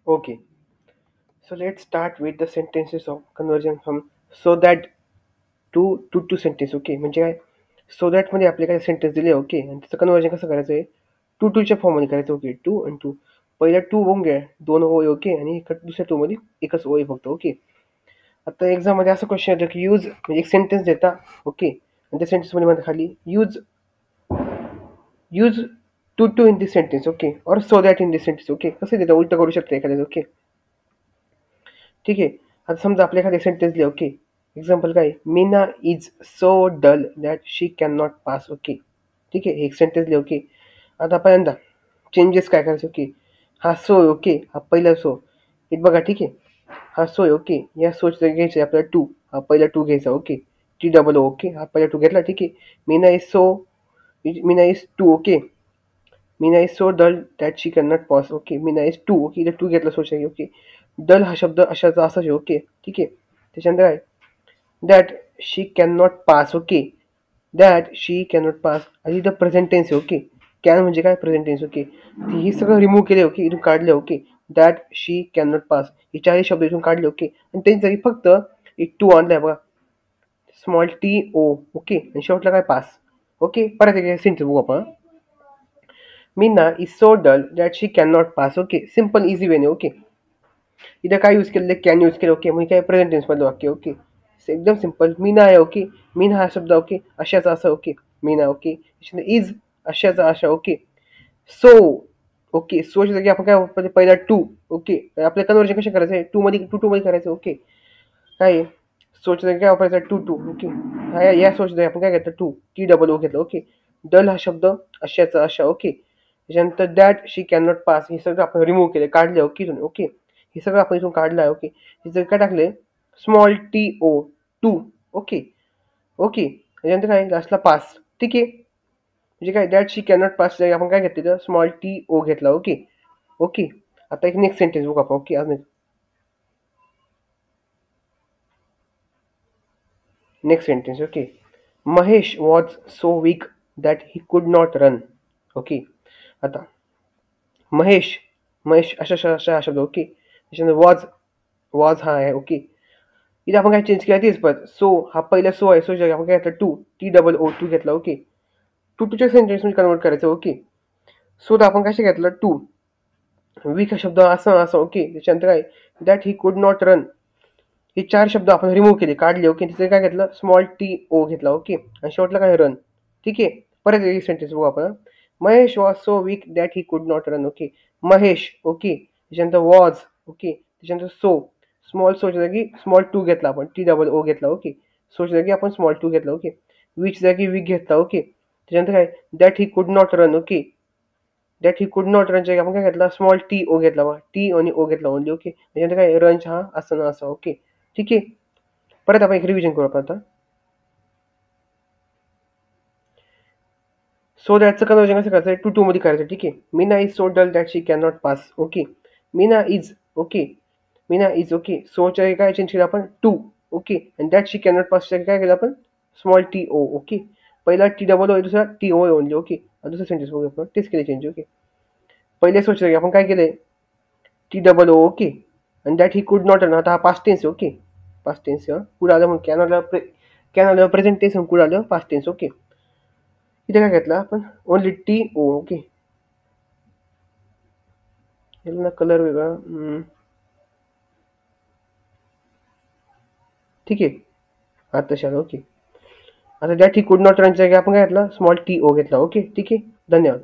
Okay, so let's start with the sentences of conversion from so that to sentence. Okay, म्हणजे काय so that मध्ये आपले काय sentence दिले. ओके, आणि त्याचं कन्वर्जन कसं करायचं आहे टूच्या फॉर्ममध्ये करायचं. ओके, टू आणि टू. पहिल्या टू होऊन घ्या, दोन ओळी. ओके, आणि दुसऱ्या टू मध्ये एकच ओळी फक्त. ओके, आता एक्झाम मध्ये असं क्वेश्चन येतं की यूज म्हणजे एक सेंटेन्स देता. ओके, आणि त्या सेंटेन्स मध्ये म्हणता खाली use use to in this sentence. Okay, और so that in this sentence. Okay, कसं देतं उलट करू शकता एखाद्याचं. ओके, ठीक आहे. आता समजा आपल्या एखाद्या सेंटेन्स लिहा. ओके, एक्झाम्पल काय Meena is so dull that she can not pass. Okay, ठीक आहे, एक सेंटेन्स लिहा. ओके, आता पहिल्यांदा चेंजेस काय करायचे. ओके, हा सो आहे. ओके, हा पहिला सो इथं बघा. ठीक आहे, हा सो आहे. ओके, या सोचं घ्यायचं आहे आपल्याला टू. हा पहिला टू घ्यायचा. Okay, T double O. Okay, हा पहिला टू घेतला. ठीक आहे, Meena is so Meena is too. Okay, Meena is so dull that she can not pass. Okay, Meena is too. Okay, इथं टू घेतला सोच्या. ओके, डल हा शब्द अशाचा असाच आहे. ओके, ठीक आहे, त्याच्यानंतर काय that she can not pass. Okay, that she can not pass आणि इथं प्रेझेंट टेन्स आहे. ओके, कॅन म्हणजे काय प्रेझेंट टेन्स. ओके, हे सगळं रिमूव्ह केले. ओके, इथून काढले. Okay, that she can not pass हे चारही शब्द इथून काढले. ओके, आणि त्यांची जागी फक्त एक टू आणलाय बघा, स्मॉल टी ओ. ओके, आणि शेवटला काय पास. ओके, परत एक सेंटेन्स बघू आपण. Meena is so dull that she can not pass. Okay, simple easy वेने. ओके, इथं काय यूज केलं कॅन यूज केलं. ओके, म्हणजे काय प्रेझेंट टेन्स मधलं वाक्य. ओके, एकदम सिम्पल. मीना आहे. ओके, मीना हा शब्द. ओके, अशाचा असं. ओके, मीना. ओके, इज अशाचा अशा. Okay, so. ओके, सोच्या जागी आपण काय वापरतो पहिला टू. ओके, आपल्या कन्वर्जन कशा करायचं आहे टू मध्ये टू मध्ये करायचं. ओके, काय सोच्या जागी काय वापरायचं टू टू. ओके, हा या सोच्या जागी आपण काय घेतलं टू टी डबल ओ घेतलं. ओके, डल हा शब्द अशाचा अशा. ओके, त्याच्यानंतर that she can not pass हे सगळं आपण रिमूव्ह केले, काढले. ओके, इथून. ओके, हे सगळं आपण इथून काढलं आहे. ओके, हे काय टाकले small T O to. Okay, okay, त्याच्यानंतर काय लास्टला पास. ठीक आहे, म्हणजे काय दॅट शी कॅनॉट पास आपण काय घेतलेलं स्मॉल टी ओ घेतला. ओके, ओके, आता एक नेक्स्ट सेंटेन्स बघू आपण. ओके, अजून next sentence. Okay, Mahesh was so weak that he could not run. Okay, आता महेश महेश अशा अशा अशा शब्द. ओके, त्याच्यानंतर वॉज वॉज हा आहे. ओके, इथे आपण काय चेंज केला तेच पण सो हा पहिला सो आहे. सो आपण काय घेतला too T double O too घेतला. ओके, टू टूच्या सेंटेन्स कन्वर्ट करायचं. ओके, सो आपण कशा घेतलं टू वीक हा शब्द असं असं. ओके, त्याच्यानंतर काय that he could not run हे चार शब्द आपण रिमूव्ह केले, काढले. ओके, तिथे काय घेतलं स्मॉल टी ओ घेतला. ओके, आणि शेवटला काय रन. ठीक आहे, परत एक सेंटेन्स बघू आपण. Mahesh was so weak that he could not run. Okay, Mahesh. Okay, त्याच्यानंतर वॉज. ओके, त्याच्यानंतर सो स्मॉल सोच्या जागी स्मॉल टू घेतला आपण टी डबल ओ घेतला. ओके, सोच्या जागी आपण स्मॉल टू घेतला. ओके, विच जागी वीक घेतला. ओके, त्याच्यानंतर काय that he could not run. Okay, that he could not रनच्या आपण काय घेतला स्मॉल टी ओ घेतला बा टी आणि ओ घेतला ओनली. ओके, त्याच्यानंतर काय रंच हा असं ना असं. ओके, ठीक आहे, परत आपण एक रिव्हिजन करू आपण आता. सो दॅटचं कन्वर्जन कसं करायचं टू टू मध्ये करायचं. ठीक आहे, Meena is so dull that she can not pass. Okay, Meena is. Okay, Meena is. Okay, सोच्या काय चेंज केलं आपण टू. ओके, आणि that she can not pass काय केलं आपण स्मॉल टी ओ. ओके, पहिला टी डबल ओ दुसरा टी ओ ओनली. ओके, दुसरं सेंटेन्स बघू आपण तेच केले चेंज. ओके, पहिल्या सोच्या जागी आपण काय केलंय टी डबल ओ. ओके, आणि that he could not run आता हा past tense. Okay, past tense कुठं आलं म्हणून कॅन आलं प्रेझेंट टेन्स कुठं आलं पास्ट टेन्स. ओके, इथे काय घेतलं आपण ओनली टी ओ. ओके, याला ना कलर वेगळा. ठीक आहे, आता तशाला. ओके, आता दॅट ही कुड नॉट रनच्या जागी आपण काय घेतला स्मॉल टी ओ घेतला. ओके, ठीक आहे, धन्यवाद.